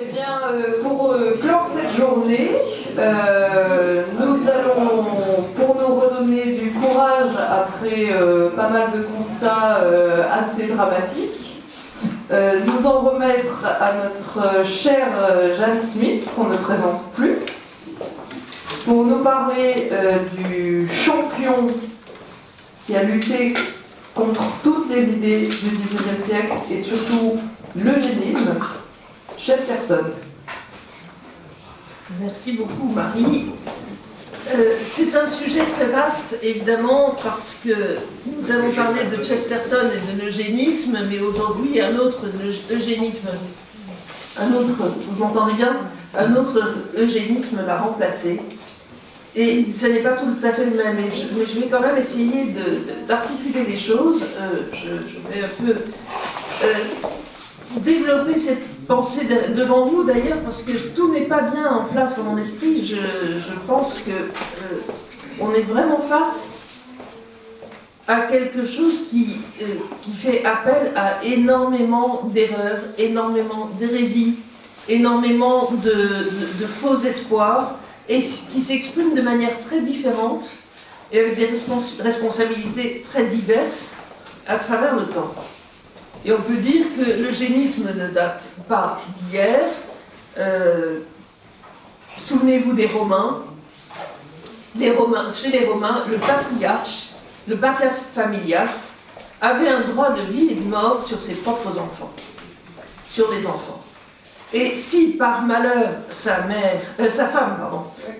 Eh bien, pour clore cette journée, nous allons, pour nous redonner du courage après pas mal de constats assez dramatiques, nous en remettre à notre chère Jeanne Smith, qu'on ne présente plus, pour nous parler du champion qui a lutté contre toutes les idées du XIXe siècle et surtout l'eugénisme, Chesterton. Merci beaucoup Marie. C'est un sujet très vaste évidemment parce que nous allons parler de Chesterton et de l'eugénisme, mais aujourd'hui un autre eugénisme, vous m'entendez bien? Un autre eugénisme l'a remplacé. Et ce n'est pas tout à fait le même, mais je vais quand même essayer d'articuler les choses. Je vais un peu développer cette pensée devant vous d'ailleurs, parce que tout n'est pas bien en place dans mon esprit. Je pense qu'on est vraiment face à quelque chose qui fait appel à énormément d'erreurs, énormément d'hérésies, énormément de faux espoirs, et qui s'exprime de manière très différente et avec des responsabilités très diverses à travers le temps. Et on peut dire que l'eugénisme ne date pas d'hier. Souvenez-vous des Romains. Chez les Romains, le patriarche, le pater familias, avait un droit de vie et de mort sur ses propres enfants, sur les enfants. Et si par malheur sa femme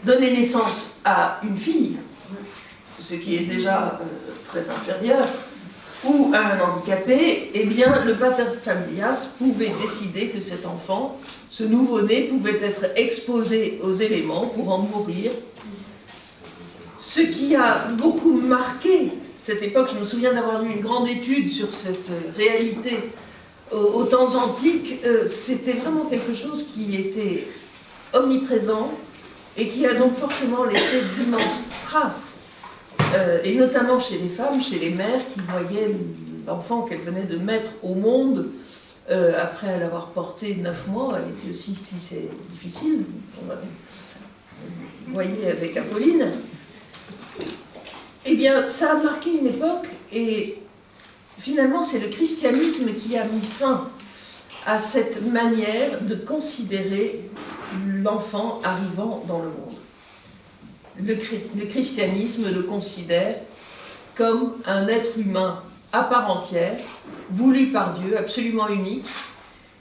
donnait naissance à une fille, ce qui est déjà très inférieur, ou à un handicapé, eh bien le pater familias pouvait décider que cet enfant, ce nouveau-né, pouvait être exposé aux éléments pour en mourir. Ce qui a beaucoup marqué cette époque, je me souviens d'avoir lu une grande étude sur cette réalité aux temps antiques, c'était vraiment quelque chose qui était omniprésent et qui a donc forcément laissé d'immenses traces, et notamment chez les femmes, chez les mères qui voyaient l'enfant qu'elles venaient de mettre au monde après l'avoir porté 9 mois, et que si c'est difficile, vous voyez avec Apolline, eh bien ça a marqué une époque. Et finalement, c'est le christianisme qui a mis fin à cette manière de considérer l'enfant arrivant dans le monde. Le christianisme le considère comme un être humain à part entière, voulu par Dieu, absolument unique.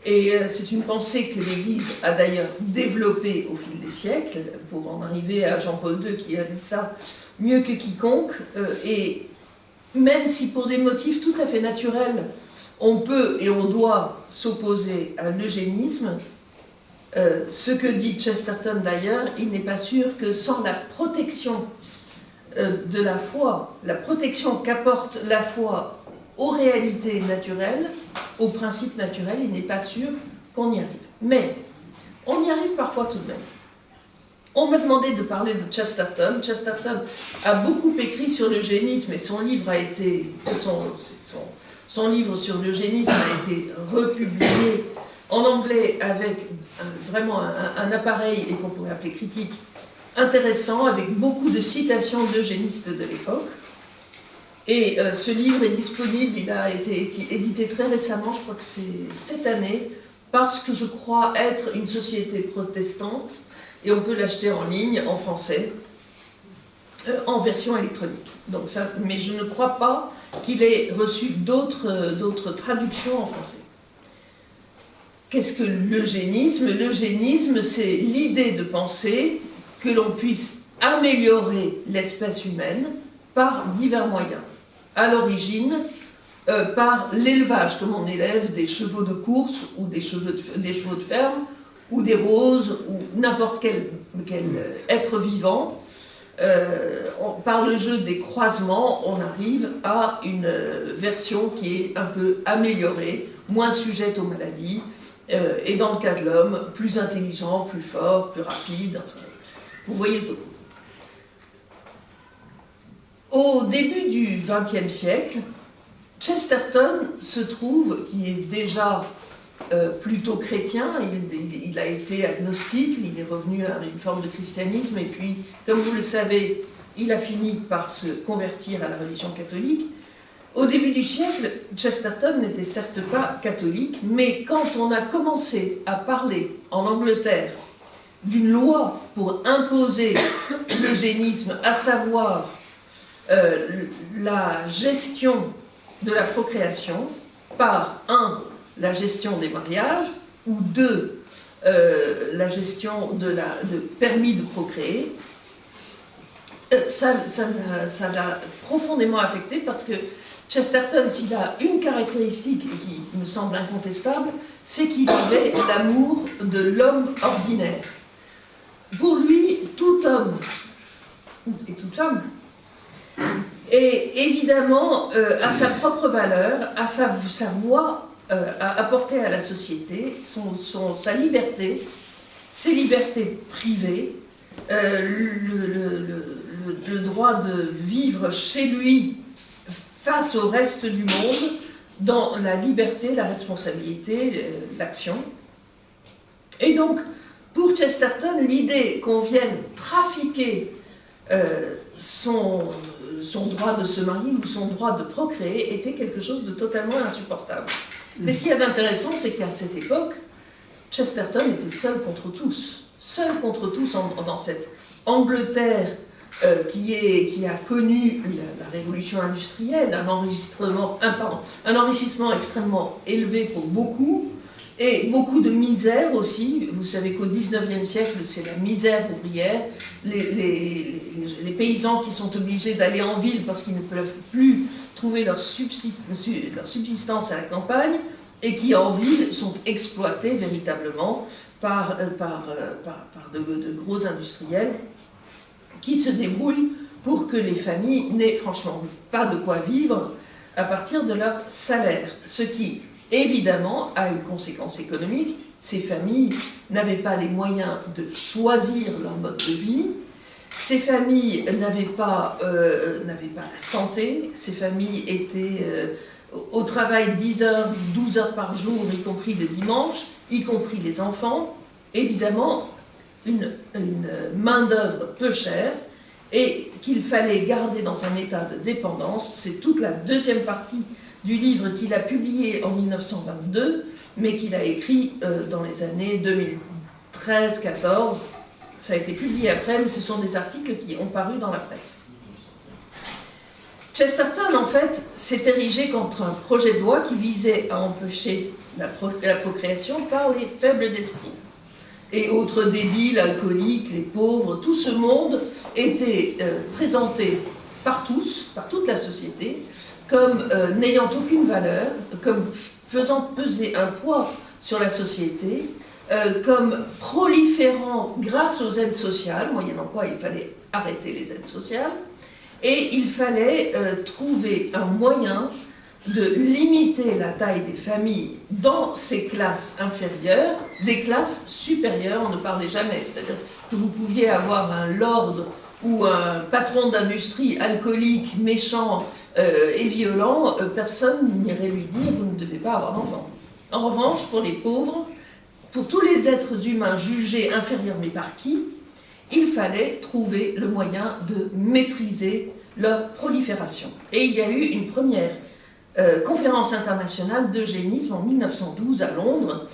Et c'est une pensée que l'Église a d'ailleurs développée au fil des siècles, pour en arriver à Jean-Paul II qui a dit ça mieux que quiconque. Et même si pour des motifs tout à fait naturels, on peut et on doit s'opposer à l'eugénisme, ce que dit Chesterton d'ailleurs, il n'est pas sûr que sans la protection de la foi, la protection qu'apporte la foi aux réalités naturelles, aux principes naturels, il n'est pas sûr qu'on y arrive. Mais on y arrive parfois tout de même. On m'a demandé de parler de Chesterton. Chesterton a beaucoup écrit sur l'eugénisme et son livre a été, son livre sur l'eugénisme a été republié en anglais avec vraiment un appareil, et qu'on pourrait appeler critique, intéressant, avec beaucoup de citations d'eugénistes de l'époque. Et ce livre est disponible, il a été édité très récemment, je crois que c'est cette année, parce que je crois être une société protestante, et on peut l'acheter en ligne, en français, en version électronique. Donc ça, mais je ne crois pas qu'il ait reçu d'autres traductions en français. Qu'est-ce que l'eugénisme? L'eugénisme, c'est l'idée de penser que l'on puisse améliorer l'espèce humaine par divers moyens. À l'origine, par l'élevage, comme on élève des chevaux de course ou des chevaux de ferme, ou des roses, ou n'importe quel être vivant. Par le jeu des croisements, on arrive à une version qui est un peu améliorée, moins sujette aux maladies, et dans le cas de l'homme, plus intelligent, plus fort, plus rapide. Enfin, vous voyez tout. Au début du XXe siècle, Chesterton se trouve, qui est déjà plutôt chrétien, il a été agnostique, il est revenu à une forme de christianisme, et puis, comme vous le savez, il a fini par se convertir à la religion catholique. Au début du siècle, Chesterton n'était certes pas catholique, mais quand on a commencé à parler en Angleterre d'une loi pour imposer l'eugénisme, à savoir la gestion de la procréation par, la gestion des mariages, ou deux, la gestion de permis de procréer, ça l'a profondément affecté parce que Chesterton, s'il a une caractéristique qui me semble incontestable, c'est qu'il avait l'amour de l'homme ordinaire. Pour lui, tout homme et toute femme est évidemment à sa propre valeur, à sa voix à apporter à la société, sa liberté, ses libertés privées, le droit de vivre chez lui face au reste du monde dans la liberté, la responsabilité, l'action. Et donc, pour Chesterton, l'idée qu'on vienne trafiquer son droit de se marier ou son droit de procréer était quelque chose de totalement insupportable. Mais ce qu'il y a d'intéressant, c'est qu'à cette époque, Chesterton était seul contre tous dans cette Angleterre qui a connu la révolution industrielle, un enrichissement extrêmement élevé pour beaucoup, et beaucoup de misère aussi. Vous savez qu'au XIXe siècle, c'est la misère ouvrière, les paysans qui sont obligés d'aller en ville parce qu'ils ne peuvent plus trouver leur subsistance à la campagne, et qui en ville sont exploités véritablement par de gros industriels qui se débrouillent pour que les familles n'aient franchement pas de quoi vivre à partir de leur salaire. Ce qui, évidemment, a une conséquence économique. Ces familles n'avaient pas les moyens de choisir leur mode de vie. Ces familles n'avaient pas la santé. Ces familles étaient au travail 10 heures, 12 heures par jour, y compris le dimanche, y compris les enfants. Évidemment, une main-d'œuvre peu chère, et qu'il fallait garder dans un état de dépendance. C'est toute la deuxième partie du livre qu'il a publié en 1922, mais qu'il a écrit dans les années 2013-14. Ça a été publié après, mais ce sont des articles qui ont paru dans la presse. Chesterton, en fait, s'est érigé contre un projet de loi qui visait à empêcher la procréation par les faibles d'esprit. Et autres débiles, alcooliques, les pauvres, tout ce monde était présenté par tous, par toute la société, comme n'ayant aucune valeur, comme faisant peser un poids sur la société, comme proliférant grâce aux aides sociales, moyennant quoi il fallait arrêter les aides sociales, et il fallait trouver un moyen de limiter la taille des familles dans ces classes inférieures, des classes supérieures, on ne parlait jamais, c'est-à-dire que vous pouviez avoir un lord ou un patron d'industrie alcoolique, méchant et violent, personne n'irait lui dire « vous ne devez pas avoir d'enfants ». En revanche, pour les pauvres, pour tous les êtres humains jugés inférieurs mais par qui, il fallait trouver le moyen de maîtriser leur prolifération. Et il y a eu une première conférence internationale d'eugénisme en 1912 à Londres,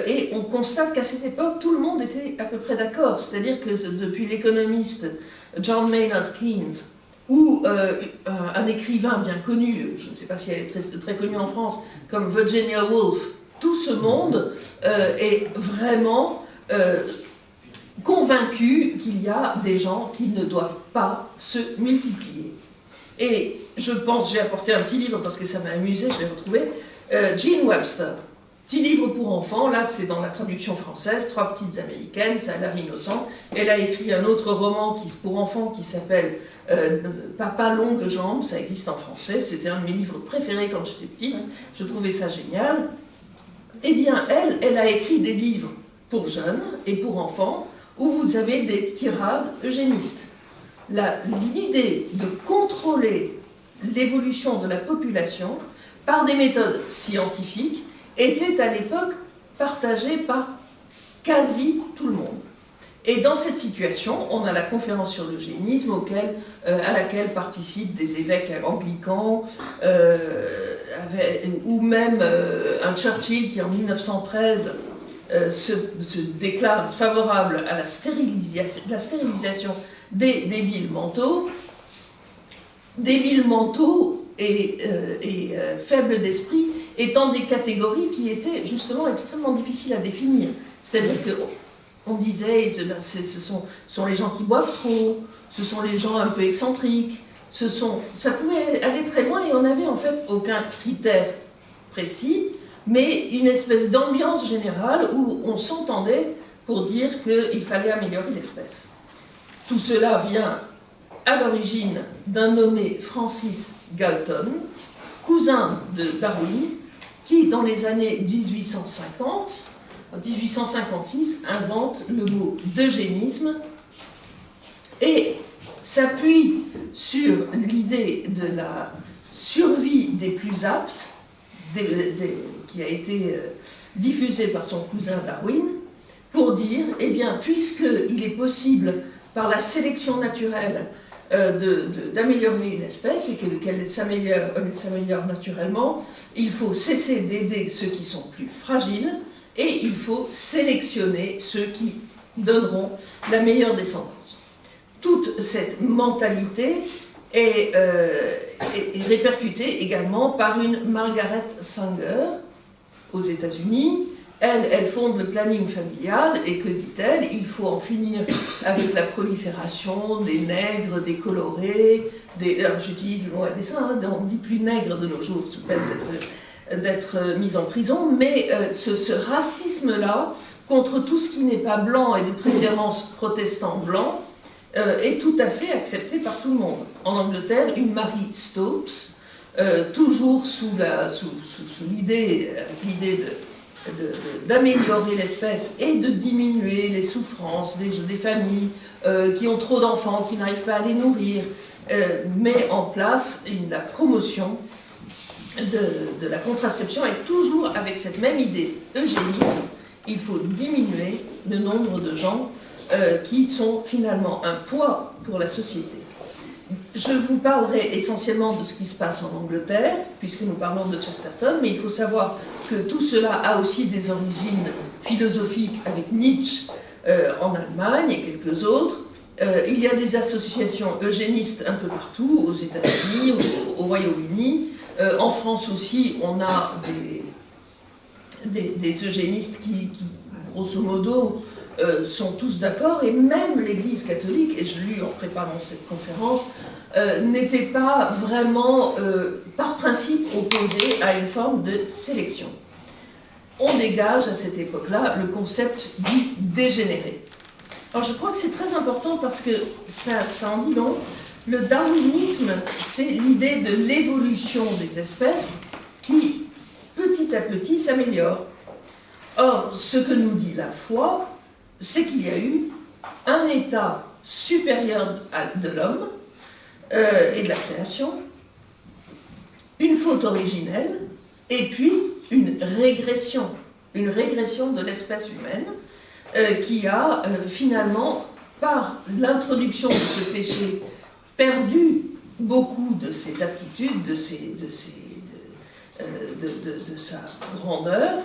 et on constate qu'à cette époque, tout le monde était à peu près d'accord. C'est-à-dire que depuis l'économiste John Maynard Keynes, ou un écrivain bien connu, je ne sais pas si elle est très connue en France, comme Virginia Woolf, tout ce monde est vraiment convaincu qu'il y a des gens qui ne doivent pas se multiplier. Et je pense, j'ai apporté un petit livre parce que ça m'a amusé, je l'ai retrouvé, Jean Webster, petit livre pour enfants, là c'est dans la traduction française, 3 petites américaines, ça a l'air innocent. Elle a écrit un autre roman pour enfants qui s'appelle Papa longue jambe, ça existe en français, c'était un de mes livres préférés quand j'étais petite, je trouvais ça génial. Eh bien elle a écrit des livres pour jeunes et pour enfants où vous avez des tirades eugénistes. L'idée de contrôler l'évolution de la population par des méthodes scientifiques était à l'époque partagée par quasi tout le monde. Et dans cette situation, on a la conférence sur l'eugénisme à laquelle participent des évêques anglicans, ou même un Churchill qui en 1913 se déclare favorable à la stérilisation des débiles mentaux. Débiles mentaux et faibles d'esprit étant des catégories qui étaient justement extrêmement difficiles à définir. C'est-à-dire que on disait, ce sont les gens qui boivent trop, ce sont les gens un peu excentriques, ça pouvait aller très loin et on n'avait en fait aucun critère précis, mais une espèce d'ambiance générale où on s'entendait pour dire qu'il fallait améliorer l'espèce. Tout cela vient à l'origine d'un nommé Francis Galton, cousin de Darwin, qui dans les années 1856 invente le mot d'eugénisme et s'appuie sur l'idée de la survie des plus aptes, qui a été diffusée par son cousin Darwin, pour dire, eh bien, puisqu'il est possible, par la sélection naturelle, d'améliorer une espèce et qu'elle s'améliore naturellement, il faut cesser d'aider ceux qui sont plus fragiles et il faut sélectionner ceux qui donneront la meilleure descendance. Toute cette mentalité est répercutée également par une Margaret Sanger aux États-Unis. Elle fonde le planning familial et que dit-elle? Il faut en finir avec la prolifération des nègres, des colorés, alors j'utilise le mot à dessein, on ne dit plus nègre de nos jours sous peine d'être mis en prison, mais ce racisme-là contre tout ce qui n'est pas blanc et de préférence protestant blanc est tout à fait accepté par tout le monde. En Angleterre, une Mary Stopes, toujours sous l'idée d'améliorer l'espèce et de diminuer les souffrances des familles qui ont trop d'enfants, qui n'arrivent pas à les nourrir, met en place la promotion de la contraception et toujours avec cette même idée eugéniste, il faut diminuer le nombre de gens qui sont finalement un poids pour la société. Je vous parlerai essentiellement de ce qui se passe en Angleterre, puisque nous parlons de Chesterton, mais il faut savoir que tout cela a aussi des origines philosophiques avec Nietzsche en Allemagne et quelques autres. Il y a des associations eugénistes un peu partout, aux États-Unis, au Royaume-Uni. En France aussi, on a des eugénistes qui grosso modo, sont tous d'accord, et même l'Église catholique, et je l'ai en préparant cette conférence, n'était pas vraiment, par principe, opposée à une forme de sélection. On dégage à cette époque-là le concept du dégénéré. Alors je crois que c'est très important parce que ça en dit long. Le darwinisme, c'est l'idée de l'évolution des espèces qui, petit à petit, s'améliore. Or, ce que nous dit la foi, c'est qu'il y a eu un état supérieur de l'homme et de la création, une faute originelle, et puis une régression de l'espèce humaine qui a finalement, par l'introduction de ce péché, perdu beaucoup de ses aptitudes, de sa grandeur,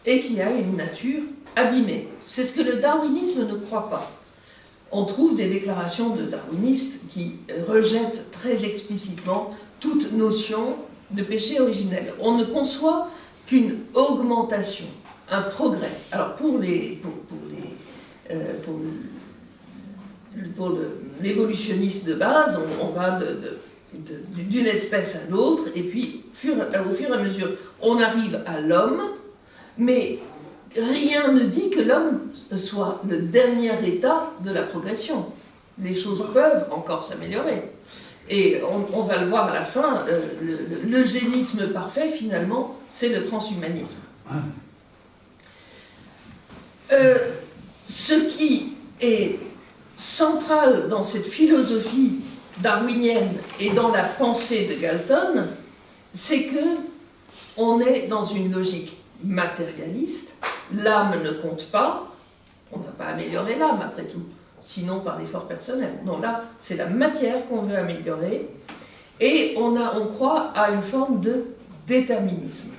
et qui a une nature abîmée. C'est ce que le darwinisme ne croit pas. On trouve des déclarations de darwinistes qui rejettent très explicitement toute notion de péché originel. On ne conçoit qu'une augmentation, un progrès. Alors pour l'évolutionniste de base, on va d'une espèce à l'autre, et puis au fur et à mesure, on arrive à l'homme, mais rien ne dit que l'homme soit le dernier état de la progression. Les choses peuvent encore s'améliorer. Et on va le voir à la fin, l'eugénisme parfait, finalement, c'est le transhumanisme. Ce qui est central dans cette philosophie darwinienne et dans la pensée de Galton, c'est que on est dans une logique matérialiste. L'âme ne compte pas. On ne va pas améliorer l'âme, après tout, sinon par l'effort personnel. Non, là, c'est la matière qu'on veut améliorer. Et on croit à une forme de déterminisme.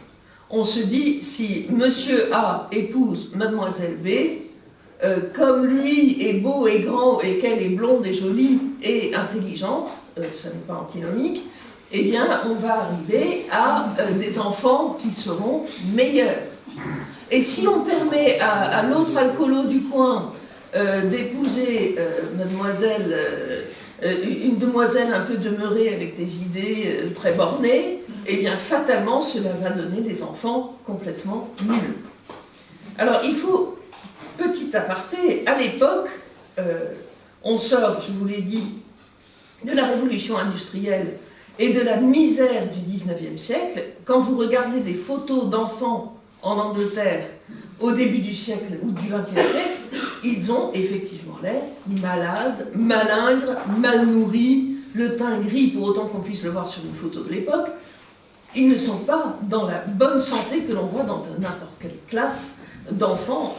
On se dit, si Monsieur A épouse Mademoiselle B, comme lui est beau et grand et qu'elle est blonde et jolie et intelligente, ça n'est pas antinomique, eh bien, on va arriver à des enfants qui seront meilleurs. Et si on permet à l'autre alcoolo du coin d'épouser une demoiselle un peu demeurée avec des idées très bornées, eh bien, fatalement, cela va donner des enfants complètement nuls. Alors, il faut, petit aparté, à l'époque, on sort, je vous l'ai dit, de la révolution industrielle et de la misère du 19e siècle. Quand vous regardez des photos d'enfants en Angleterre au début du siècle ou du 20e siècle, ils ont effectivement l'air malades, malingres, mal nourris, le teint gris pour autant qu'on puisse le voir sur une photo de l'époque. Ils ne sont pas dans la bonne santé que l'on voit dans n'importe quelle classe d'enfants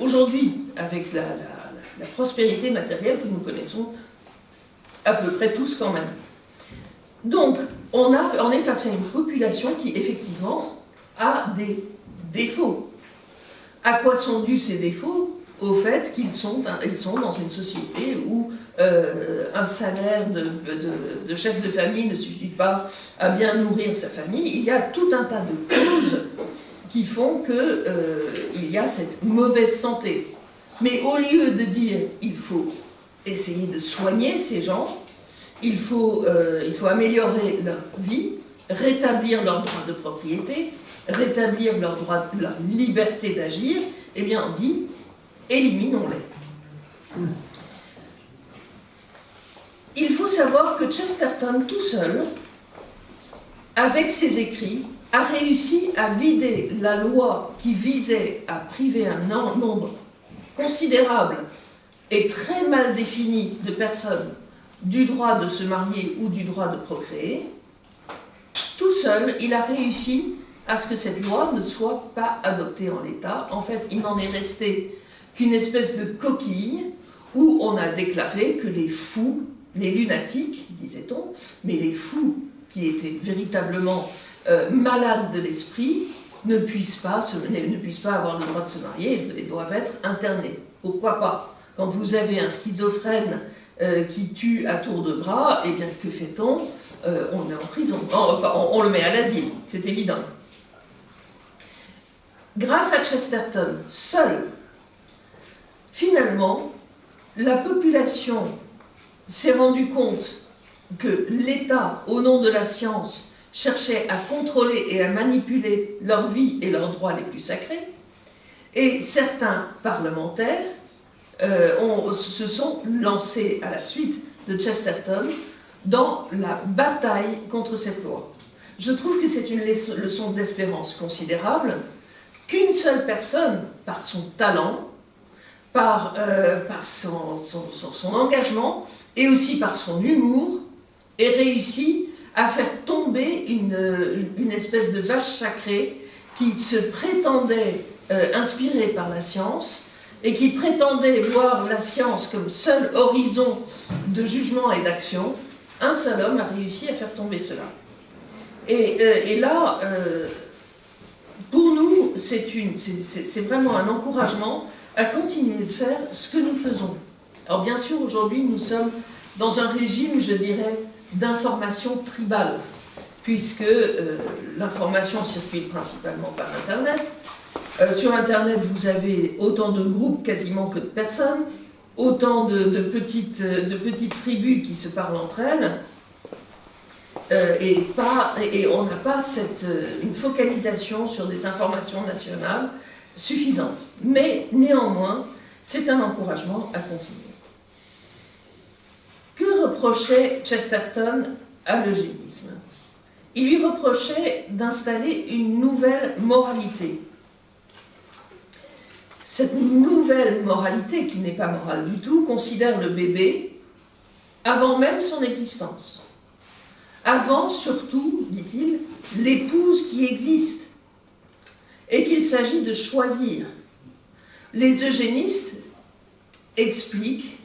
aujourd'hui, avec la prospérité matérielle que nous connaissons à peu près tous quand même. Donc, on est face à une population qui, effectivement, a des défauts. À quoi sont dus ces défauts? Au fait qu'ils sont dans une société où un salaire de chef de famille ne suffit pas à bien nourrir sa famille. Il y a tout un tas de causes qui font qu'il y a cette mauvaise santé. Mais au lieu de dire il faut essayer de soigner ces gens, il faut améliorer leur vie, rétablir leurs droits de propriété, rétablir leur liberté d'agir, eh bien on dit éliminons-les. Il faut savoir que Chesterton tout seul, avec ses écrits, a réussi à vider la loi qui visait à priver un nombre considérable et très mal défini de personnes du droit de se marier ou du droit de procréer. Tout seul, il a réussi à ce que cette loi ne soit pas adoptée en l'état. En fait, il n'en est resté qu'une espèce de coquille où on a déclaré que les fous, les lunatiques, disait-on, mais les fous qui étaient véritablement malades de l'esprit ne puissent pas avoir le droit de se marier et doivent être internés. Pourquoi pas? Quand vous avez un schizophrène qui tue à tour de bras, eh bien que fait-on? On le met en prison, on le met à l'asile, c'est évident. Grâce à Chesterton, seul, finalement, la population s'est rendue compte que l'État, au nom de la science, cherchait à contrôler et à manipuler leur vie et leurs droits les plus sacrés, et certains parlementaires se sont lancés à la suite de Chesterton dans la bataille contre cette loi. Je trouve que c'est une leçon d'espérance considérable qu'une seule personne, par son talent, par son engagement et aussi par son humour, ait réussi à faire tomber une espèce de vache sacrée qui se prétendait inspirée par la science et qui prétendait voir la science comme seul horizon de jugement et d'action. Un seul homme a réussi à faire tomber cela. Et là, pour nous, c'est vraiment un encouragement à continuer de faire ce que nous faisons. Alors bien sûr, aujourd'hui, nous sommes dans un régime, je dirais, d'information tribale, puisque l'information circule principalement par Internet. Sur Internet, vous avez autant de groupes quasiment que de personnes, autant de petites tribus qui se parlent entre elles, et on n'a pas une focalisation sur des informations nationales suffisantes. Mais néanmoins, c'est un encouragement à continuer. Que reprochait Chesterton à l'eugénisme? Il lui reprochait d'installer une nouvelle moralité. Cette nouvelle moralité, qui n'est pas morale du tout, considère le bébé avant même son existence. Avant, surtout, dit-il, l'épouse qui existe. et qu'il s'agit de choisir. Les eugénistes expliquent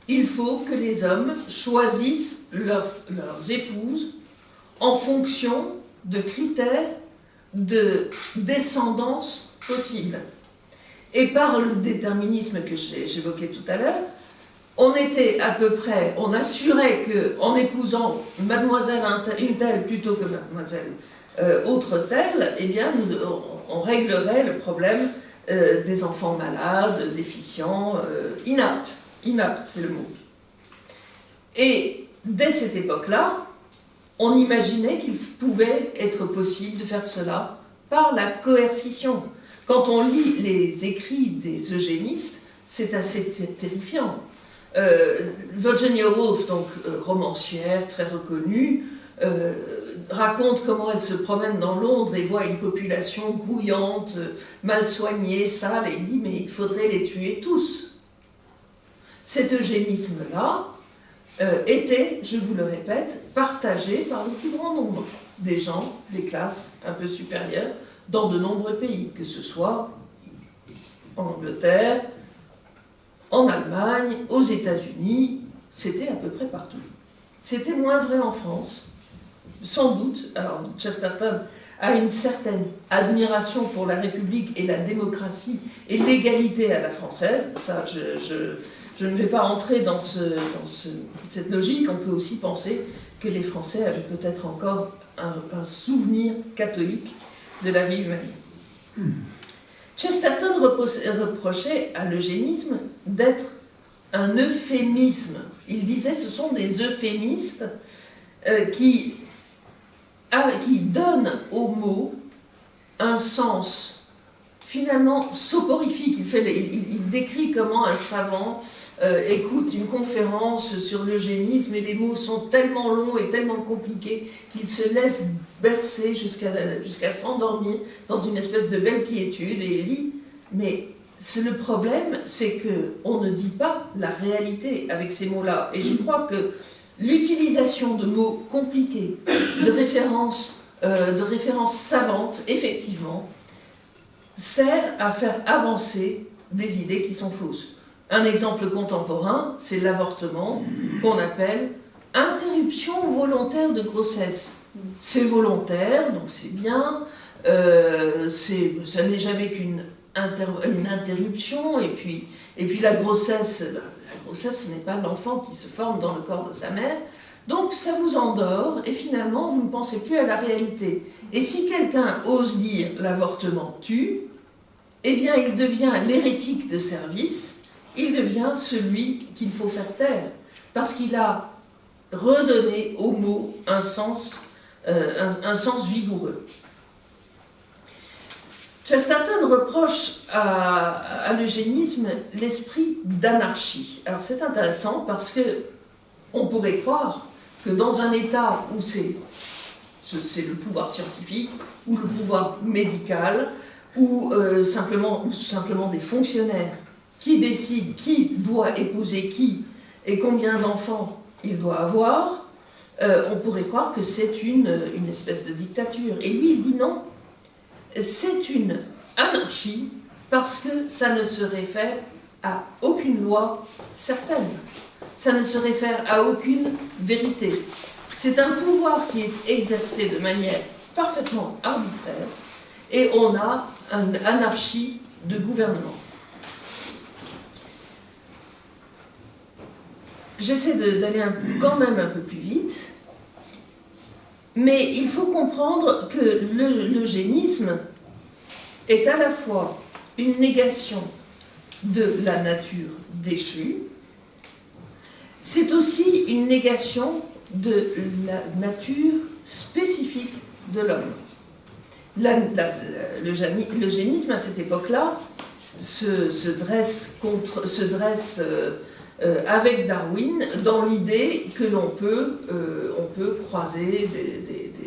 qu'il faut que les hommes choisissent leurs épouses en fonction de critères de descendance possible. Et par le déterminisme que j'évoquais tout à l'heure, on était à peu près, on assurait qu'en épousant mademoiselle une telle plutôt que mademoiselle autre telle, eh bien, on réglerait le problème des enfants malades, déficients, inaptes. Inaptes, c'est le mot. Et dès cette époque-là, on imaginait qu'il pouvait être possible de faire cela par la coercition. Quand on lit les écrits des eugénistes, c'est assez terrifiant. Virginia Woolf, donc romancière très reconnue, raconte comment elle se promène dans Londres et voit une population grouillante, mal soignée, sale, et dit mais il faudrait les tuer tous. Cet eugénisme-là était, je vous le répète, partagé par le plus grand nombre des gens, des classes un peu supérieures, dans de nombreux pays, que ce soit en Angleterre, en Allemagne, aux États-Unis, c'était à peu près partout. C'était moins vrai en France, sans doute. Alors Chesterton a une certaine admiration pour la République et la démocratie et l'égalité à la française. Ça, je ne vais pas entrer dans cette logique. On peut aussi penser que les Français avaient peut-être encore un souvenir catholique de la vie humaine. Chesterton reprochait à l'eugénisme d'être un euphémisme. Il disait ce sont des euphémistes qui donnent aux mots un sens finalement soporifique. Il décrit comment un savant écoute une conférence sur l'eugénisme et les mots sont tellement longs et tellement compliqués qu'il se laisse bercer jusqu'à s'endormir dans une espèce de belle quiétude et lit. Mais le problème, c'est qu'on ne dit pas la réalité avec ces mots-là. Et je crois que l'utilisation de mots compliqués, de références savantes, effectivement, sert à faire avancer des idées qui sont fausses. Un exemple contemporain, c'est l'avortement, qu'on appelle interruption volontaire de grossesse. C'est volontaire, donc c'est bien, ça n'est jamais qu'une interruption, et puis la grossesse, ce n'est pas l'enfant qui se forme dans le corps de sa mère, donc ça vous endort, et finalement vous ne pensez plus à la réalité. Et si quelqu'un ose dire l'avortement tue, eh bien il devient l'hérétique de service, il devient celui qu'il faut faire taire, parce qu'il a redonné aux mots un sens vigoureux. Chesterton reproche à l'eugénisme l'esprit d'anarchie. Alors c'est intéressant parce que on pourrait croire que dans un État où c'est le pouvoir scientifique, ou le pouvoir médical, ou simplement des fonctionnaires qui décident qui doit épouser qui et combien d'enfants il doit avoir, on pourrait croire que c'est une espèce de dictature. Et lui, il dit non, c'est une anarchie parce que ça ne se réfère à aucune loi certaine. Ça ne se réfère à aucune vérité. C'est un pouvoir qui est exercé de manière parfaitement arbitraire et on a une anarchie de gouvernement. J'essaie d'aller quand même un peu plus vite, mais il faut comprendre que l'eugénisme est à la fois une négation de la nature déchue, c'est aussi une négation de la nature spécifique de l'homme. L'eugénisme, à cette époque-là, se dresse avec Darwin dans l'idée que l'on peut croiser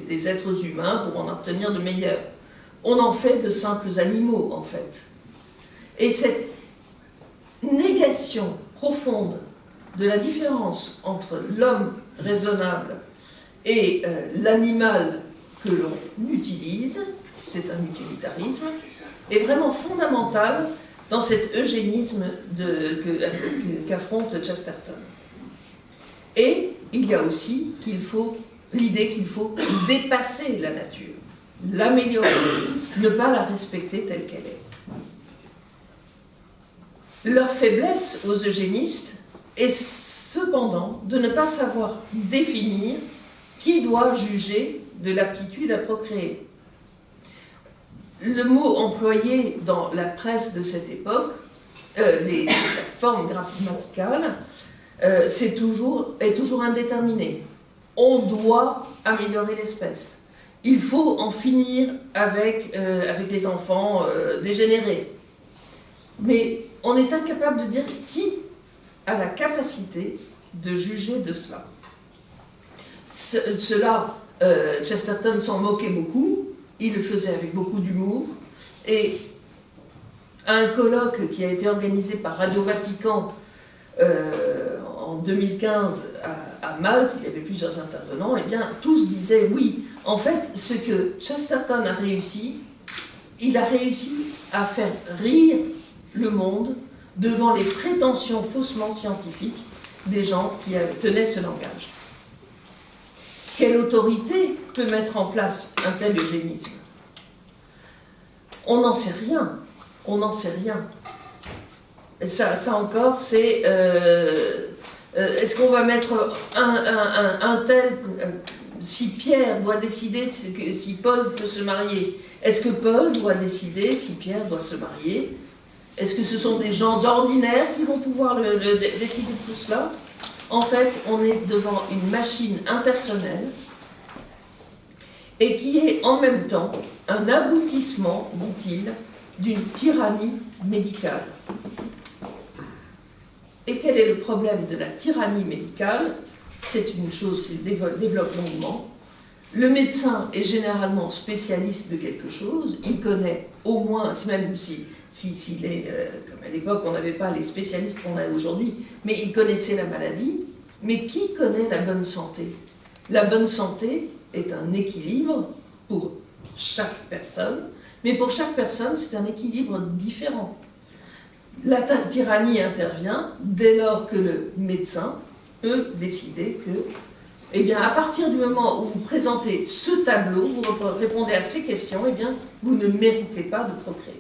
des êtres humains pour en obtenir de meilleurs. On en fait de simples animaux, en fait. Et cette négation profonde de la différence entre l'homme raisonnable et l'animal que l'on utilise, c'est un utilitarisme, est vraiment fondamentale dans cet eugénisme qu'affronte Chesterton. Et il y a aussi l'idée qu'il faut dépasser la nature, l'améliorer, ne pas la respecter telle qu'elle est. Leur faiblesse aux eugénistes est cependant de ne pas savoir définir qui doit juger de l'aptitude à procréer. Le mot employé dans la presse de cette époque, la forme grammaticale, est toujours indéterminé. On doit améliorer l'espèce. Il faut en finir avec les enfants dégénérés. Mais on est incapable de dire qui a la capacité de juger de cela. Chesterton s'en moquait beaucoup, il le faisait avec beaucoup d'humour, et à un colloque qui a été organisé par Radio Vatican en 2015 à Malte, il y avait plusieurs intervenants, et bien tous disaient oui, en fait, ce que Chesterton a réussi, il a réussi à faire rire le monde devant les prétentions faussement scientifiques des gens qui tenaient ce langage. Quelle autorité peut mettre en place un tel eugénisme? On n'en sait rien. On n'en sait rien. Ça encore, c'est... est-ce qu'on va mettre un tel... si Pierre doit décider si Paul peut se marier, est-ce que Paul doit décider si Pierre doit se marier? Est-ce que ce sont des gens ordinaires qui vont pouvoir décider de tout cela? En fait, on est devant une machine impersonnelle et qui est en même temps un aboutissement, dit-il, d'une tyrannie médicale. Et quel est le problème de la tyrannie médicale? C'est une chose qu'il développe longuement. Le médecin est généralement spécialiste de quelque chose, il connaît au moins, même s'il est, comme à l'époque on n'avait pas les spécialistes qu'on a aujourd'hui, mais il connaissait la maladie. Mais qui connaît la bonne santé? La bonne santé est un équilibre pour chaque personne, mais pour chaque personne c'est un équilibre différent. La tyrannie intervient dès lors que le médecin peut décider que, eh bien, à partir du moment où vous présentez ce tableau, vous répondez à ces questions, eh bien, vous ne méritez pas de procréer.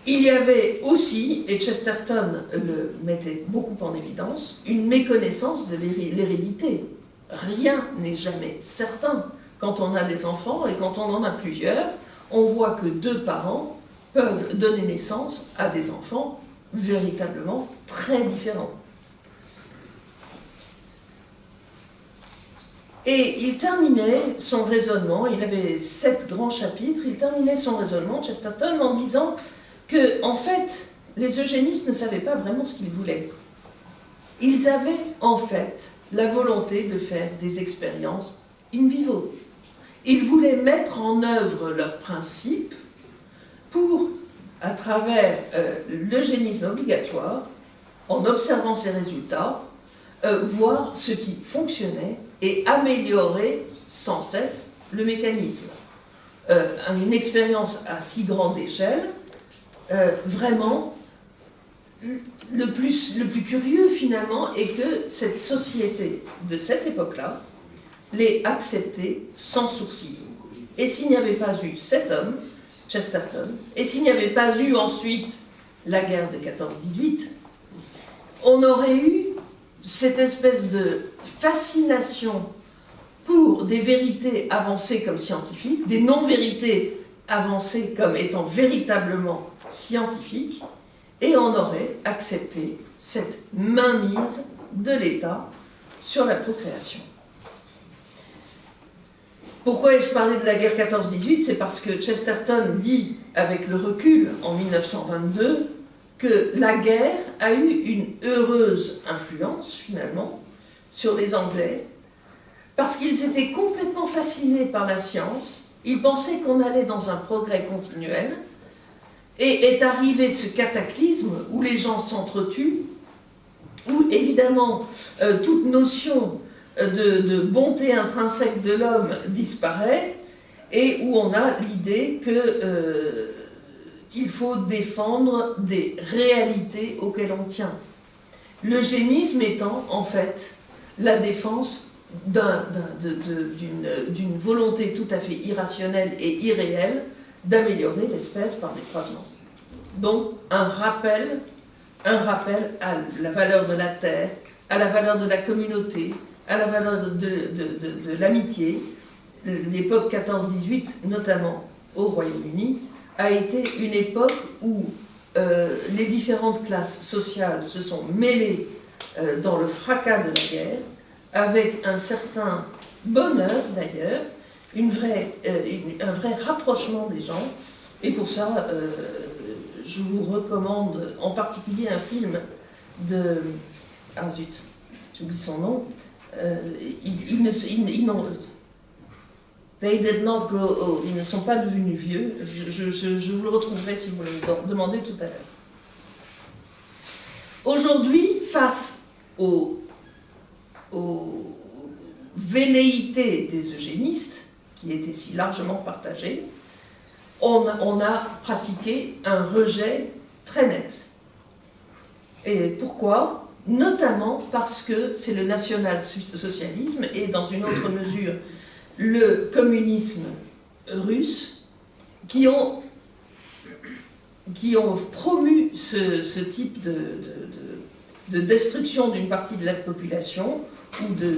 Il y avait aussi, et Chesterton le mettait beaucoup en évidence, une méconnaissance de l'hérédité. Rien n'est jamais certain. Quand on a des enfants et quand on en a plusieurs, on voit que deux parents peuvent donner naissance à des enfants véritablement très différents. Et il terminait son raisonnement, il avait 7 grands chapitres, il terminait son raisonnement, Chesterton, en disant que, en fait, les eugénistes ne savaient pas vraiment ce qu'ils voulaient. Ils avaient, en fait, la volonté de faire des expériences in vivo. Ils voulaient mettre en œuvre leurs principes pour, à travers l'eugénisme obligatoire, en observant ces résultats, voir ce qui fonctionnait et améliorer sans cesse le mécanisme. Une expérience à si grande échelle, vraiment, le plus curieux finalement est que cette société de cette époque-là l'ait acceptée sans sourcil. Et s'il n'y avait pas eu cet homme, Chesterton, et s'il n'y avait pas eu ensuite la guerre de 14-18, on aurait eu cette espèce de fascination pour des vérités avancées comme scientifiques, des non-vérités avancées comme étant véritablement scientifiques, et on aurait accepté cette mainmise de l'État sur la procréation. Pourquoi ai-je parlé de la guerre 14-18? C'est parce que Chesterton dit, avec le recul, en 1922, que la guerre a eu une heureuse influence, finalement, sur les Anglais, parce qu'ils étaient complètement fascinés par la science, ils pensaient qu'on allait dans un progrès continuel, et est arrivé ce cataclysme où les gens s'entretuent, où évidemment toute notion de bonté intrinsèque de l'homme disparaît, et où on a l'idée que il faut défendre des réalités auxquelles on tient. L'eugénisme étant en fait la défense d'une volonté tout à fait irrationnelle et irréelle d'améliorer l'espèce par des croisements. Donc un rappel à la valeur de la terre, à la valeur de la communauté, à la valeur de l'amitié. L'époque 14-18, notamment au Royaume-Uni, a été une époque où les différentes classes sociales se sont mêlées dans le fracas de la guerre, avec un certain bonheur d'ailleurs, un vrai rapprochement des gens. Et pour ça, je vous recommande en particulier un film de... Ah zut, j'oublie son nom. They did not grow old. Ils ne sont pas devenus vieux. Je vous le retrouverai si vous le demandez tout à l'heure. Aujourd'hui, face aux velléités des eugénistes, qui étaient si largement partagées, on a pratiqué un rejet très net. Et pourquoi ? Notamment parce que c'est le national-socialisme et, dans une autre mesure, le communisme russe qui ont promu ce type de destruction d'une partie de la population ou de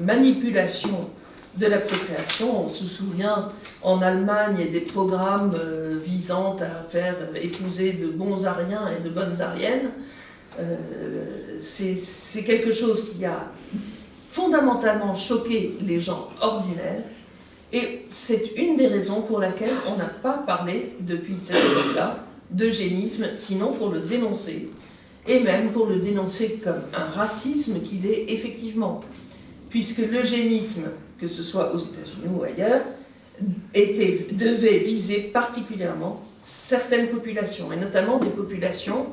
manipulation de la procréation. On se souvient en Allemagne des programmes visant à faire épouser de bons Ariens et de bonnes Ariennes. C'est quelque chose qui a fondamentalement choqué les gens ordinaires, et c'est une des raisons pour laquelle on n'a pas parlé depuis cette époque-là d'eugénisme, sinon pour le dénoncer, et même pour le dénoncer comme un racisme qu'il est effectivement, puisque l'eugénisme, que ce soit aux États-Unis ou ailleurs, devait viser particulièrement certaines populations, et notamment des populations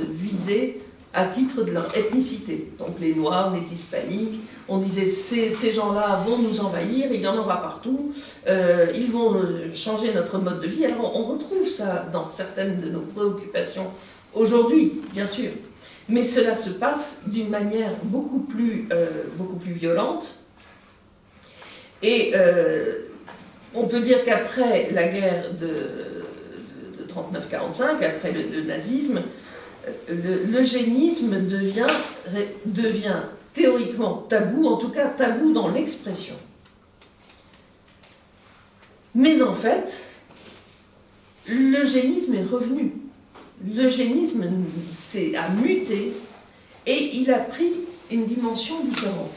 visées à titre de leur ethnicité. Donc les Noirs, les Hispaniques, on disait ces gens-là vont nous envahir, il y en aura partout, ils vont changer notre mode de vie. Alors on retrouve ça dans certaines de nos préoccupations aujourd'hui, bien sûr, mais cela se passe d'une manière beaucoup plus violente. Et on peut dire qu'après la guerre de 39-45, après le nazisme, l'eugénisme devient théoriquement tabou, en tout cas tabou dans l'expression. Mais en fait, l'eugénisme est revenu. L'eugénisme a muté et il a pris une dimension différente.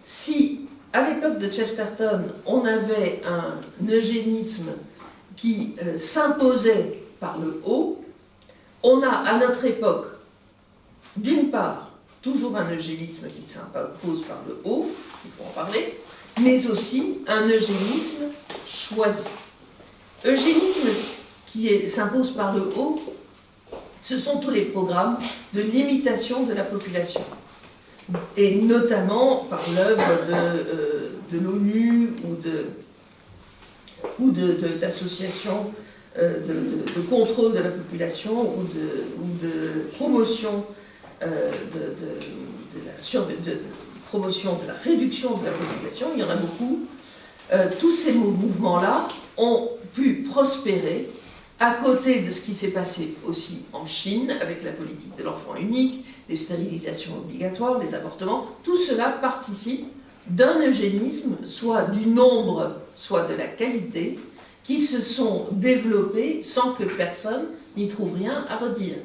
Si, à l'époque de Chesterton, on avait un eugénisme qui s'imposait par le haut, on a à notre époque, d'une part, toujours un eugénisme qui s'impose par le haut, il faut en parler, mais aussi un eugénisme choisi. Eugénisme qui s'impose par le haut, ce sont tous les programmes de limitation de la population, et notamment par l'œuvre de l'ONU ou d'associations de contrôle de la population ou de promotion promotion de la réduction de la population. Il y en a beaucoup. Tous ces mouvements-là ont pu prospérer à côté de ce qui s'est passé aussi en Chine avec la politique de l'enfant unique, les stérilisations obligatoires, les avortements. Tout cela participe d'un eugénisme, soit du nombre, soit de la qualité, qui se sont développés sans que personne n'y trouve rien à redire.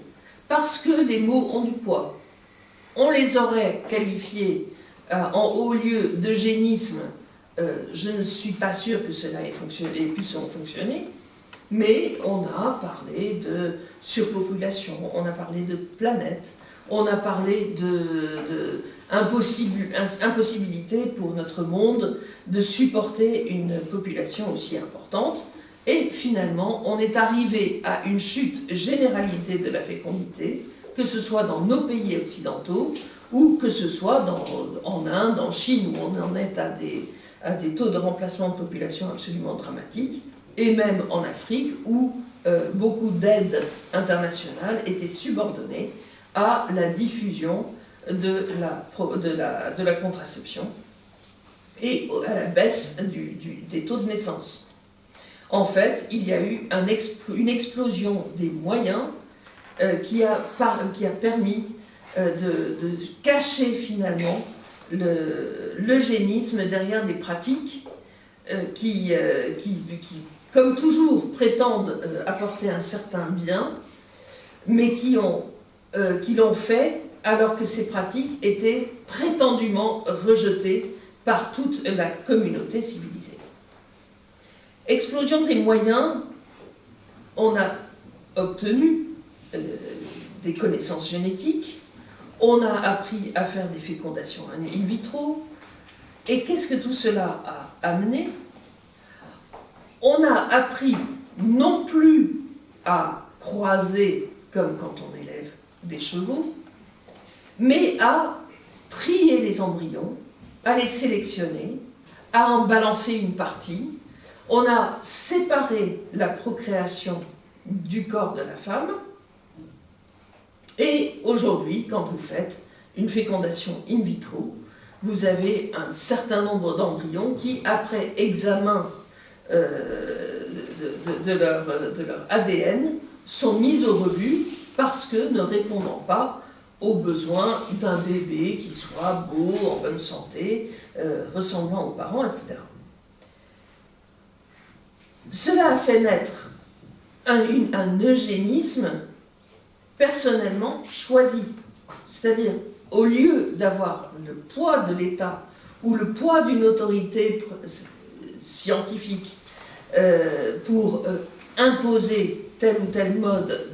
Parce que les mots ont du poids. On les aurait qualifiés en haut lieu d'eugénisme. Je ne suis pas sûre que cela ait pu fonctionner, mais on a parlé de surpopulation, on a parlé de planète, on a parlé d'impossibilité pour notre monde de supporter une population aussi importante. Et finalement, on est arrivé à une chute généralisée de la fécondité, que ce soit dans nos pays occidentaux ou que ce soit en Inde, en Chine, où on en est à des taux de remplacement de population absolument dramatiques, et même en Afrique où beaucoup d'aides internationales étaient subordonnées à la diffusion de la contraception et à la baisse des taux de naissance. En fait, il y a eu une explosion des moyens qui a permis de cacher finalement l'eugénisme derrière des pratiques qui, comme toujours, prétendent apporter un certain bien, mais qui l'ont fait alors que ces pratiques étaient prétendument rejetées par toute la communauté civilisée. Explosion des moyens, on a obtenu des connaissances génétiques, on a appris à faire des fécondations in vitro, et qu'est-ce que tout cela a amené? On a appris non plus à croiser comme quand on élève des chevaux, mais à trier les embryons, à les sélectionner, à en balancer une partie. On a séparé la procréation du corps de la femme, et aujourd'hui, quand vous faites une fécondation in vitro, vous avez un certain nombre d'embryons qui, après examen de leur ADN, sont mis au rebut parce que ne répondant pas aux besoins d'un bébé qui soit beau, en bonne santé, ressemblant aux parents, etc. Cela a fait naître un eugénisme personnellement choisi. C'est-à-dire, au lieu d'avoir le poids de l'État ou le poids d'une autorité scientifique pour imposer tel ou tel mode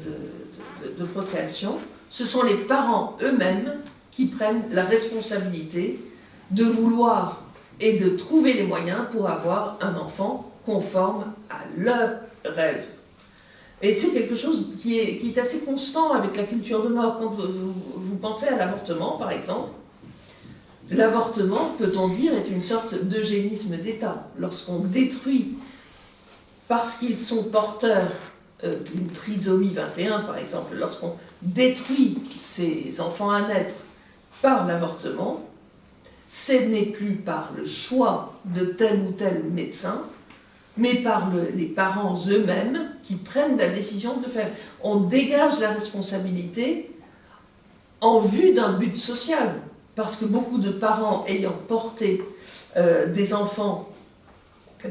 de procréation, ce sont les parents eux-mêmes qui prennent la responsabilité de vouloir et de trouver les moyens pour avoir un enfant conforme à leur rêve. Et c'est quelque chose qui est assez constant avec la culture de mort. Quand vous pensez à l'avortement, par exemple, l'avortement, peut-on dire, est une sorte d'eugénisme d'État. Lorsqu'on détruit, parce qu'ils sont porteurs d'une trisomie 21, par exemple, lorsqu'on détruit ces enfants à naître par l'avortement, ce n'est plus par le choix de tel ou tel médecin, mais par les parents eux-mêmes qui prennent la décision de le faire. On dégage la responsabilité en vue d'un but social, parce que beaucoup de parents ayant porté des enfants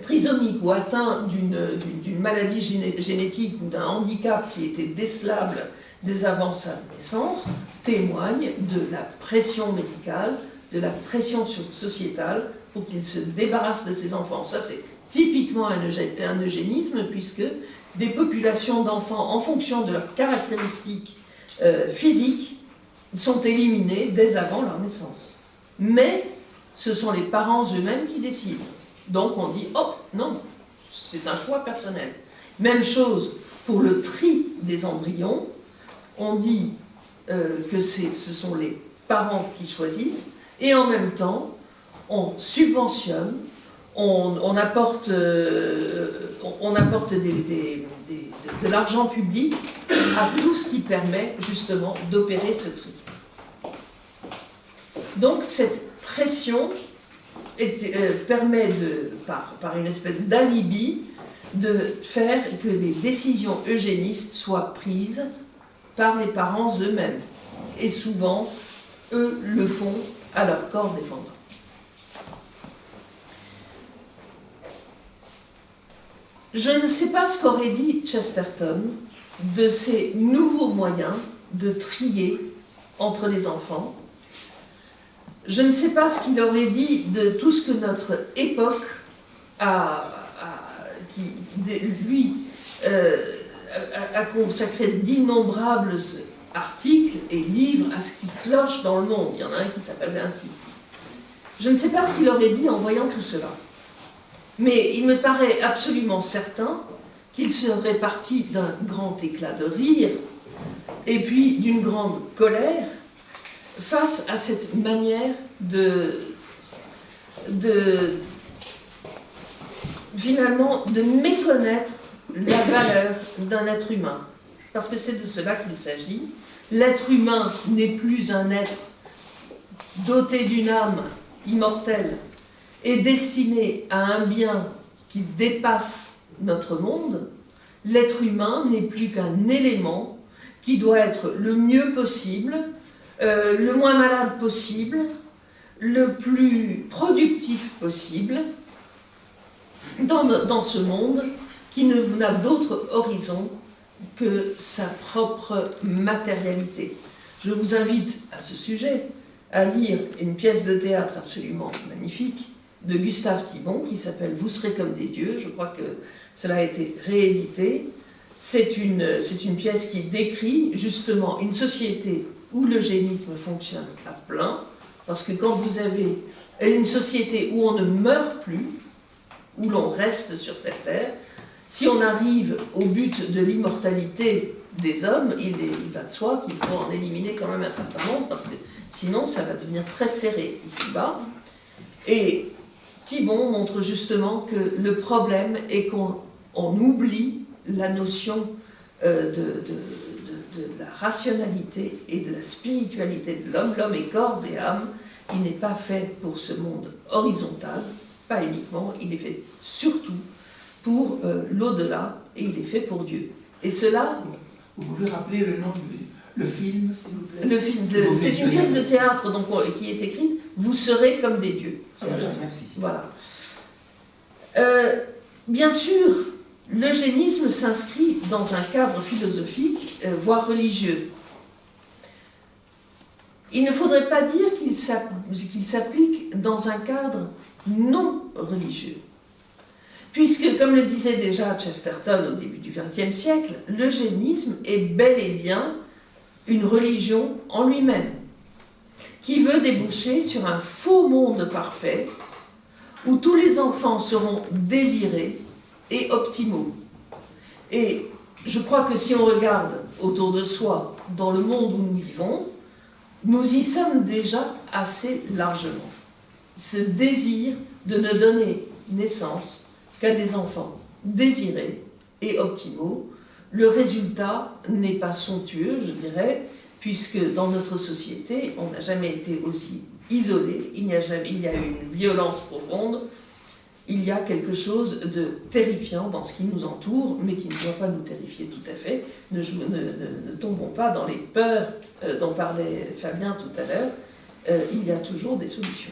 trisomiques ou atteints d'une maladie génétique ou d'un handicap qui était décelable dès avant sa naissance, témoignent de la pression médicale, de la pression sociétale pour qu'ils se débarrassent de ces enfants. Ça, c'est typiquement un eugénisme, puisque des populations d'enfants, en fonction de leurs caractéristiques physiques, sont éliminées dès avant leur naissance. Mais ce sont les parents eux-mêmes qui décident. Donc on dit, oh non, c'est un choix personnel. Même chose pour le tri des embryons, on dit que ce sont les parents qui choisissent, et en même temps, on subventionne, on apporte de l'argent public à tout ce qui permet justement d'opérer ce tri. Donc cette pression permet, par une espèce d'alibi, de faire que les décisions eugénistes soient prises par les parents eux-mêmes. Et souvent, eux le font à leur corps défendant. Je ne sais pas ce qu'aurait dit Chesterton de ces nouveaux moyens de trier entre les enfants. Je ne sais pas ce qu'il aurait dit de tout ce que notre époque a consacré d'innombrables articles et livres à ce qui cloche dans le monde. Il y en a un qui s'appelle ainsi. Je ne sais pas ce qu'il aurait dit en voyant tout cela. Mais il me paraît absolument certain qu'il serait parti d'un grand éclat de rire et puis d'une grande colère face à cette manière de finalement de méconnaître la valeur d'un être humain. Parce que c'est de cela qu'il s'agit. L'être humain n'est plus un être doté d'une âme immortelle et destiné à un bien qui dépasse notre monde. L'être humain n'est plus qu'un élément qui doit être le mieux possible, le moins malade possible, le plus productif possible dans ce monde qui n'a d'autre horizon que sa propre matérialité. Je vous invite à ce sujet à lire une pièce de théâtre absolument magnifique de Gustave Thibon qui s'appelle « Vous serez comme des dieux ». Je crois que cela a été réédité. C'est une pièce qui décrit justement une société où l'eugénisme fonctionne à plein, parce que quand vous avez une société où on ne meurt plus, où l'on reste sur cette terre, si on arrive au but de l'immortalité des hommes, il va de soi qu'il faut en éliminer quand même un certain nombre, parce que sinon ça va devenir très serré ici-bas. Et Thibon montre justement que le problème est qu'on oublie la notion de la rationalité et de la spiritualité de l'homme. L'homme est corps et âme, il n'est pas fait pour ce monde horizontal, pas uniquement, il est fait surtout pour l'au-delà, et il est fait pour Dieu. Et cela... Vous pouvez rappeler le nom du film, s'il vous plaît? Le film, c'est une pièce de théâtre donc, qui est écrite « Vous serez comme des dieux ». Merci. Voilà. Bien sûr, l'eugénisme s'inscrit dans un cadre philosophique, voire religieux. Il ne faudrait pas dire qu'il s'applique dans un cadre non religieux. Puisque, comme le disait déjà Chesterton au début du XXe siècle, l'eugénisme est bel et bien une religion en lui-même, qui veut déboucher sur un faux monde parfait, où tous les enfants seront désirés et optimaux. Et je crois que si on regarde autour de soi, dans le monde où nous vivons, nous y sommes déjà assez largement. Ce désir de ne donner naissance qu'à des enfants désirés et optimaux. Le résultat n'est pas somptueux, je dirais, puisque dans notre société, on n'a jamais été aussi isolé, il y a une violence profonde, il y a quelque chose de terrifiant dans ce qui nous entoure, mais qui ne doit pas nous terrifier tout à fait. Ne tombons pas dans les peurs dont parlait Fabien tout à l'heure, il y a toujours des solutions.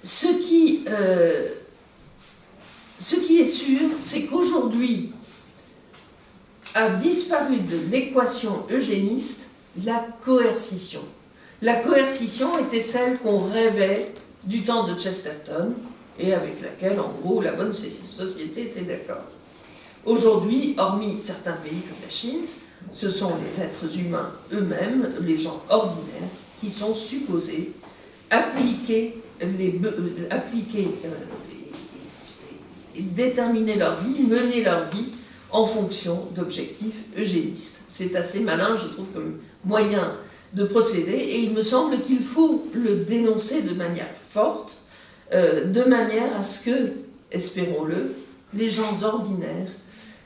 Ce qui est sûr, c'est qu'aujourd'hui a disparu de l'équation eugéniste la coercition. La coercition était celle qu'on rêvait du temps de Chesterton et avec laquelle, en gros, la bonne société était d'accord. Aujourd'hui, hormis certains pays comme la Chine, ce sont les êtres humains eux-mêmes, les gens ordinaires, qui sont supposés appliquer et déterminer leur vie, mener leur vie en fonction d'objectifs eugénistes. C'est assez malin, je trouve, comme moyen de procéder, et il me semble qu'il faut le dénoncer de manière forte, de manière à ce que, espérons-le, les gens ordinaires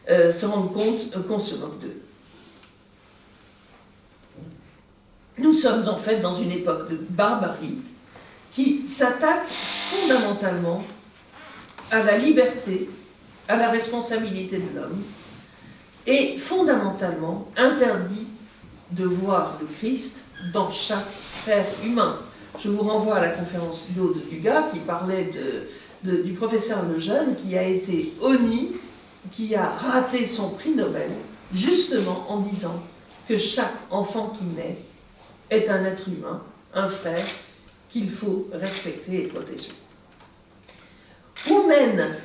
se rendent compte qu'on se moque d'eux. Nous sommes en fait dans une époque de barbarie qui s'attaque fondamentalement à la liberté, à la responsabilité de l'homme, et fondamentalement interdit de voir le Christ dans chaque frère humain. Je vous renvoie à la conférence d'Aude Dugas qui parlait du professeur Lejeune qui a été honni, qui a raté son prix Nobel, justement en disant que chaque enfant qui naît est un être humain, un frère qu'il faut respecter et protéger. Où mène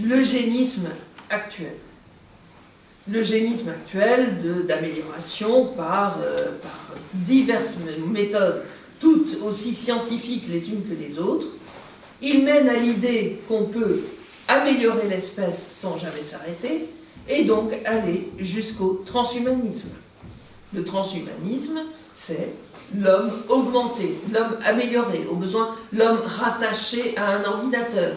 l'eugénisme actuel? L'eugénisme actuel d'amélioration par diverses méthodes, toutes aussi scientifiques les unes que les autres, il mène à l'idée qu'on peut améliorer l'espèce sans jamais s'arrêter, et donc aller jusqu'au transhumanisme. Le transhumanisme, c'est l'homme augmenté, l'homme amélioré, au besoin l'homme rattaché à un ordinateur,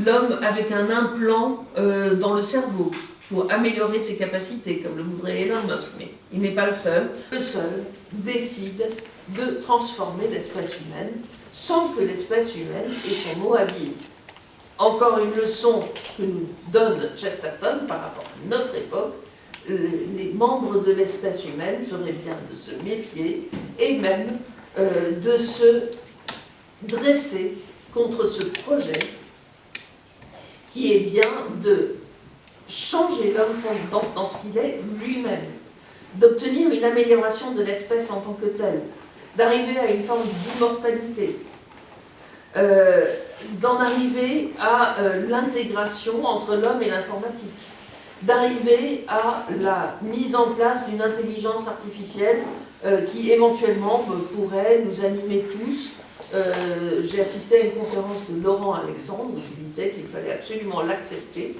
l'homme avec un implant dans le cerveau pour améliorer ses capacités, comme le voudrait Elon Musk, mais il n'est pas le seul. Le seul décide de transformer l'espèce humaine sans que l'espèce humaine ait son mot à dire. Encore une leçon que nous donne Chesterton par rapport à notre époque, les membres de l'espèce humaine feraient bien de se méfier et même de se dresser contre ce projet qui est bien de changer l'homme dans ce qu'il est lui-même, d'obtenir une amélioration de l'espèce en tant que telle, d'arriver à une forme d'immortalité, d'en arriver à l'intégration entre l'homme et l'informatique, d'arriver à la mise en place d'une intelligence artificielle qui éventuellement pourrait nous animer tous. J'ai assisté à une conférence de Laurent Alexandre qui disait qu'il fallait absolument l'accepter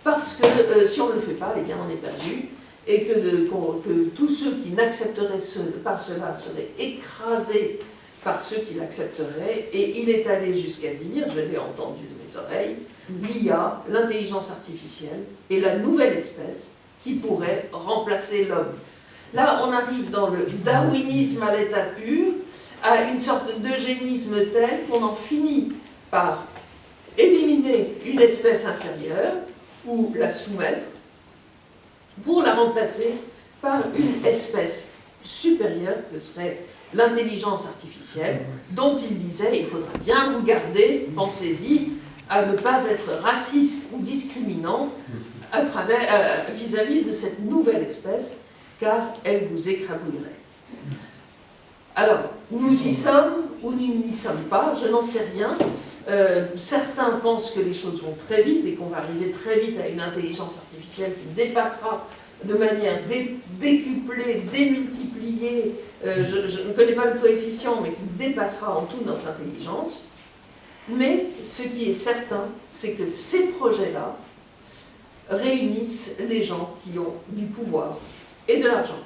parce que si on ne le fait pas, eh bien on est perdu et que tous ceux qui n'accepteraient pas cela seraient écrasés par ceux qui l'accepteraient. Et il est allé jusqu'à dire, je l'ai entendu de mes oreilles, l'IA, l'intelligence artificielle, est la nouvelle espèce qui pourrait remplacer l'homme. Là, on arrive dans le darwinisme à l'état pur, à une sorte d'eugénisme tel qu'on en finit par éliminer une espèce inférieure ou la soumettre pour la remplacer par une espèce supérieure que serait l'intelligence artificielle, dont il disait il faudra bien vous garder, pensez-y, à ne pas être raciste ou discriminant vis-à-vis de cette nouvelle espèce, car elle vous écrabouillerait. Alors, nous y sommes ou nous n'y sommes pas, je n'en sais rien. Certains pensent que les choses vont très vite et qu'on va arriver très vite à une intelligence artificielle qui dépassera de manière décuplée, démultipliée, je ne connais pas le coefficient, mais qui dépassera en tout notre intelligence. Mais ce qui est certain, c'est que ces projets-là réunissent les gens qui ont du pouvoir et de l'argent.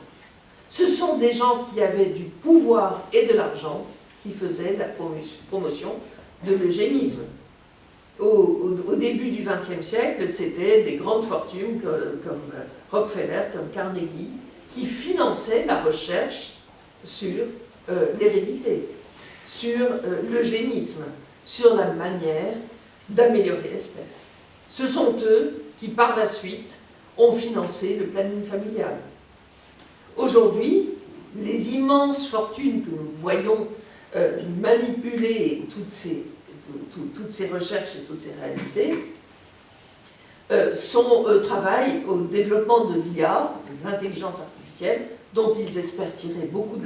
Ce sont des gens qui avaient du pouvoir et de l'argent qui faisaient la promotion de l'eugénisme. Au début du XXe siècle, c'était des grandes fortunes comme Rockefeller, comme Carnegie, qui finançaient la recherche sur l'hérédité, sur l'eugénisme, sur la manière d'améliorer l'espèce. Ce sont eux qui, par la suite, ont financé le planning familial. Aujourd'hui, les immenses fortunes que nous voyons manipuler toutes ces recherches et toutes ces réalités travaillent au développement de l'IA, de l'intelligence artificielle, dont ils espèrent tirer beaucoup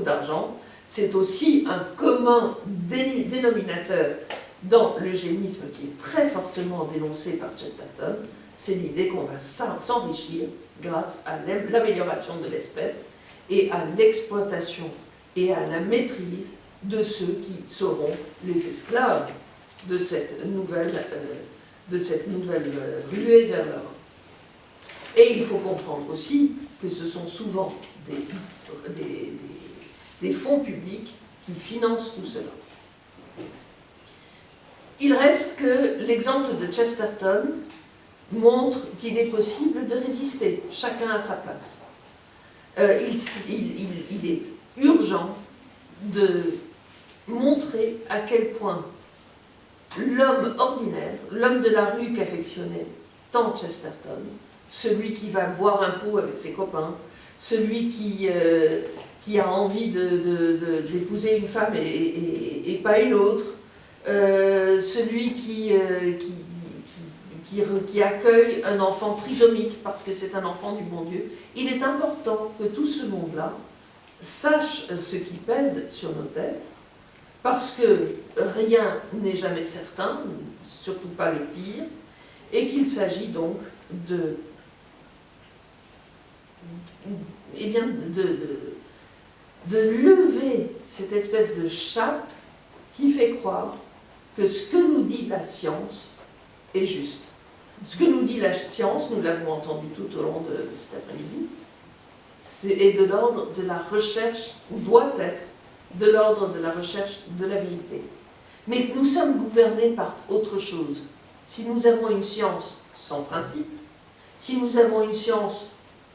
d'argent. C'est aussi un commun dénominateur dans l'eugénisme qui est très fortement dénoncé par Chesterton, c'est l'idée qu'on va s'enrichir grâce à l'amélioration de l'espèce et à l'exploitation et à la maîtrise de ceux qui seront les esclaves de cette nouvelle ruée vers l'or. Et il faut comprendre aussi que ce sont souvent des fonds publics qui financent tout cela. Il reste que l'exemple de Chesterton montre qu'il est possible de résister, chacun à sa place. Il est urgent de montrer à quel point l'homme ordinaire, l'homme de la rue qu'affectionnait tant Chesterton, celui qui va boire un pot avec ses copains, celui qui a envie d'épouser une femme et pas une autre, celui qui accueille un enfant trisomique parce que c'est un enfant du bon Dieu. Il est important que tout ce monde-là sache ce qui pèse sur nos têtes, parce que rien n'est jamais certain, surtout pas le pire, et qu'il s'agit donc de lever cette espèce de chape qui fait croire que ce que nous dit la science est juste. Ce que nous dit la science, nous l'avons entendu tout au long de cet après-midi, est de l'ordre de la recherche, ou doit être de l'ordre de la recherche de la vérité. Mais nous sommes gouvernés par autre chose. Si nous avons une science sans principe, si nous avons une science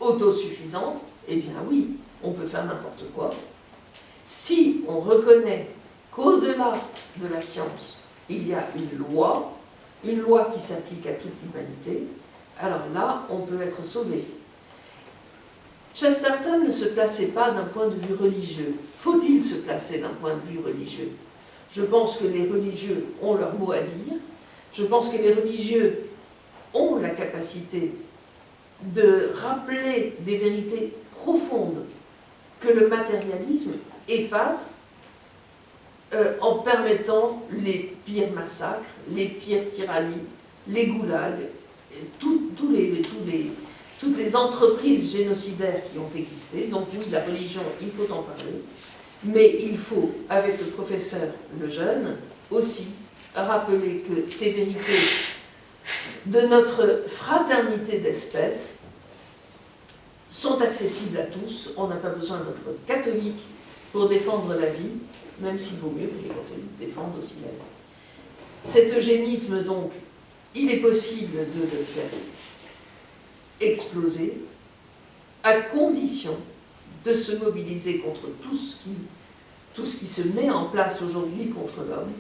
autosuffisante, eh bien oui, on peut faire n'importe quoi. Si on reconnaît qu'au-delà de la science, il y a une loi qui s'applique à toute l'humanité, alors là, on peut être sauvé. Chesterton ne se plaçait pas d'un point de vue religieux. Faut-il se placer d'un point de vue religieux? Je pense que les religieux ont leur mot à dire. Je pense que les religieux ont la capacité de rappeler des vérités profondes que le matérialisme efface en permettant les pires massacres, les pires tyrannies, les goulags, toutes les entreprises génocidaires qui ont existé. Donc oui, la religion, il faut en parler, mais il faut, avec le professeur Lejeune, aussi rappeler que ces vérités de notre fraternité d'espèces sont accessibles à tous. On n'a pas besoin d'être catholique pour défendre la vie, même s'il vaut mieux que les catholiques défendent aussi la vie. Cet eugénisme, donc, il est possible de le faire exploser, à condition de se mobiliser contre tout ce qui se met en place aujourd'hui contre l'homme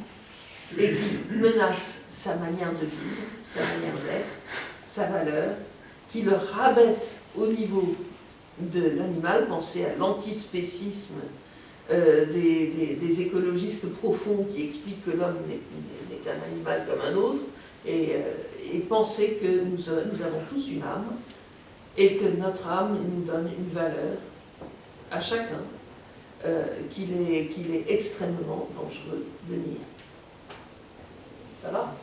et qui menace sa manière de vivre, sa manière d'être, sa valeur, qui le rabaisse au niveau de l'animal. Pensez à l'antispécisme des écologistes profonds qui expliquent que l'homme n'est qu'un animal comme un autre, et pensez que nous avons tous une âme, et que notre âme nous donne une valeur à chacun, qu'il est extrêmement dangereux de nier. Ça va ?